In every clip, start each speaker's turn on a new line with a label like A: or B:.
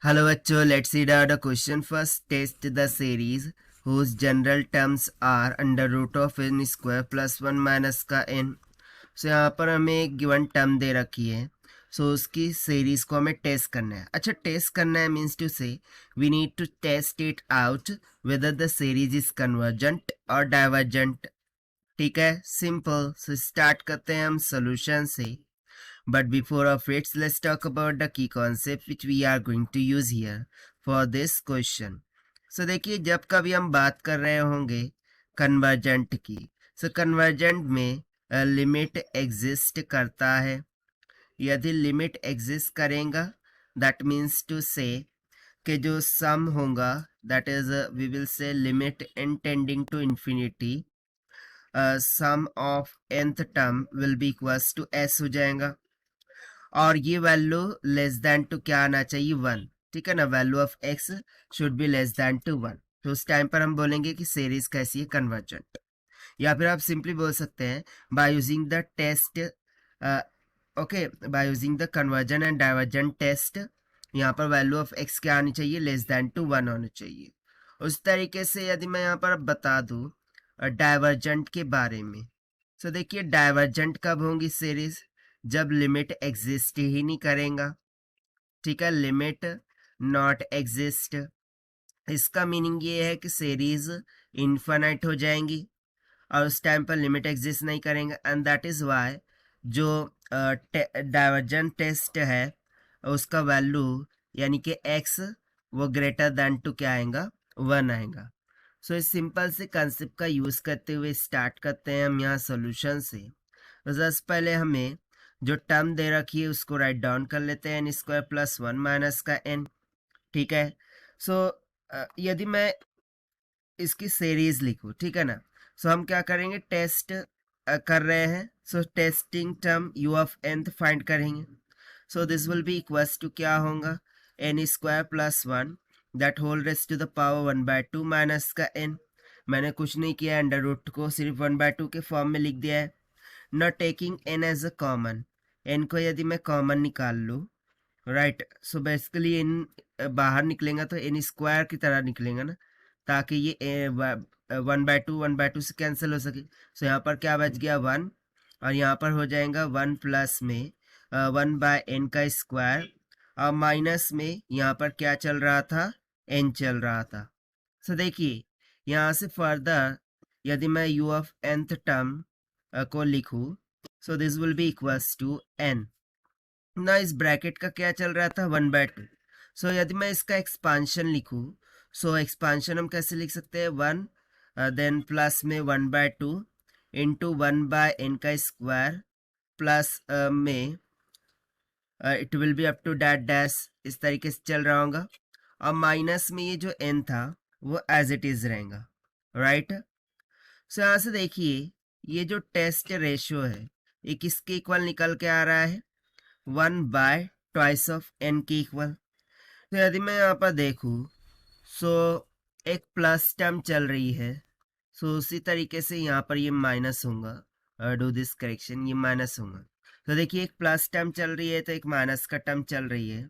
A: Hello बच्चों, let's see the question first. Test the series whose general terms are under root of n square plus 1 minus का n. So यहाँ पर हमें एक given term दे रखी है. So उसकी सीरीज को हमें टेस्ट करना है. अच्छा, टेस्ट करना है मीन्स टू से we need to test it out whether the series is convergent or divergent. ठीक है, सिंपल. So स्टार्ट करते हैं हम सोल्यूशन से. But before of it, let's talk about the key concept which we are going to use here for this question. So देखिए, जब कभी हम बात कर रहे होंगे कन्वर्जेंट की, so कन्वर्जेंट में लिमिट एग्जिस्ट करता है. यदि लिमिट एग्जिस्ट करेगा दैट मीन्स टू से कि जो सम होगा that is we will say limit n tending to infinity sum of nth term will be equals to s हो जाएगा. और ये वैल्यू लेस देन टू क्या आना चाहिए 1. ठीक है ना, value of x should be less than to 1. तो उस टाइम पर हम बोलेंगे कि सीरीज कैसी है, कन्वर्जेंट. या फिर आप सिंपली बोल सकते हैं by using the test, okay, by using the convergence and divergent test. यहाँ पर वैल्यू ऑफ x क्या आनी चाहिए, लेस देन टू 1 होना चाहिए. उस तरीके से यदि मैं यहाँ पर बता दूँ डाइवर्जेंट के बारे में, तो देखिए डाइवर्जेंट कब होंगी सीरीज, जब लिमिट एग्जिस्ट ही नहीं करेगा. ठीक है, लिमिट नॉट एग्जिस्ट. इसका मीनिंग ये है कि सीरीज इन्फिनाइट हो जाएंगी और उस टाइम पर लिमिट एग्जिस्ट नहीं करेंगे. एंड दैट इज वाई जो डाइवर्जेंट टेस्ट है उसका वैल्यू यानी कि x वो ग्रेटर देन टू क्या आएगा, 1 आएगा. सो इस सिंपल से कंसेप्ट का यूज करते हुए स्टार्ट करते हैं हम यहाँ सोल्यूशन से. तो सबसे पहले हमें जो टर्म दे रखी है उसको राइट डाउन कर लेते हैं, एन स्क्वायर प्लस 1 माइनस का n. ठीक है, सो यदि मैं इसकी सीरीज लिखूं, ठीक है ना, सो हम क्या करेंगे, टेस्ट कर रहे हैं. So testing term u of n find करेंगे. So this will be equals to क्या होगा, N square plus 1 that whole rest to the power 1/2 minus का n. मैंने कुछ नहीं किया, अंडर रूट को सिर्फ 1/2 के फॉर्म में लिख दिया है. Not taking n as a common, n को यदि मैं कॉमन निकाल लूँ, राइट, सो बेसिकली n बाहर निकलेगा तो n स्क्वायर की तरह निकलेगा ना, ताकि ये 1/2 से कैंसिल हो सके. सो यहाँ पर क्या बच गया 1, और यहाँ पर हो जाएगा 1 प्लस में 1/n का स्क्वायर, और माइनस में यहाँ पर क्या चल रहा था, n चल रहा था. सो देखिए यहाँ से फर्दर यदि मैं u ऑफ nth टर्म को लिखूँ, so this will be equals to n. ना इस ब्रैकेट का क्या चल रहा था, 1/2. सो यदि मैं इसका एक्सपांशन लिखूँ, सो एक्सपांशन हम कैसे लिख सकते हैं, 1 देन प्लस में 1/2 इंटू 1/n का स्क्वायर प्लस में it will be up to that dash, इस तरीके से चल रहा होगा. और माइनस में ये जो n था वो एज इट इज रहेगा, राइट. सो यहाँ से देखिए ये जो टेस्ट रेशियो है ये किसके इक्वल निकल के आ रहा है, 1/2 ऑफ n के इक्वल. तो यदि मैं यहाँ पर देखूँ, सो एक प्लस टर्म चल रही है, सो उसी तरीके से यहाँ पर ये माइनस होगा. डू दिस करेक्शन, ये माइनस होगा. तो देखिए एक प्लस टर्म चल रही है तो एक माइनस का टर्म चल रही है.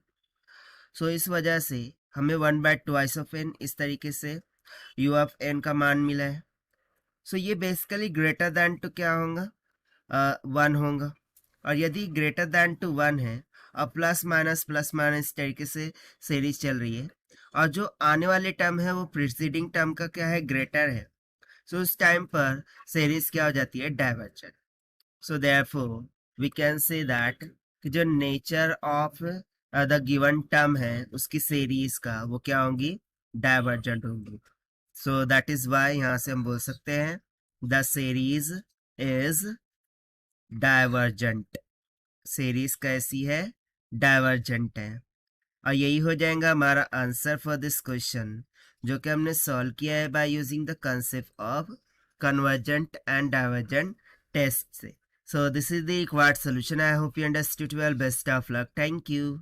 A: सो इस वजह से हमें 1/2 ऑफ n इस तरीके से u ऑफ n का मान मिला है. सो ये बेसिकली ग्रेटर दैन टू क्या होगा, 1 होगा. और यदि ग्रेटर दैन टू 1 है और प्लस माइनस तरीके से सीरीज चल रही है, और जो आने वाले टर्म है वो प्रीसीडिंग टर्म का क्या है, ग्रेटर है, सो उस टाइम पर सीरीज क्या हो जाती है, divergent. So therefore we can say that कि जो nature of the given term है उसकी सीरीज का वो क्या होंगी, डाइवर्जेंट होंगी. सो दैट इज वाई यहाँ से हम बोल सकते हैं the series is divergent. Series कैसी है, डाइवर्जेंट है. और यही हो जाएगा हमारा आंसर फॉर दिस क्वेश्चन, जो कि हमने सॉल्व किया है by using the concept of convergent and divergent test से. So this is the required solution. I hope you understood well. Best of luck. Thank you.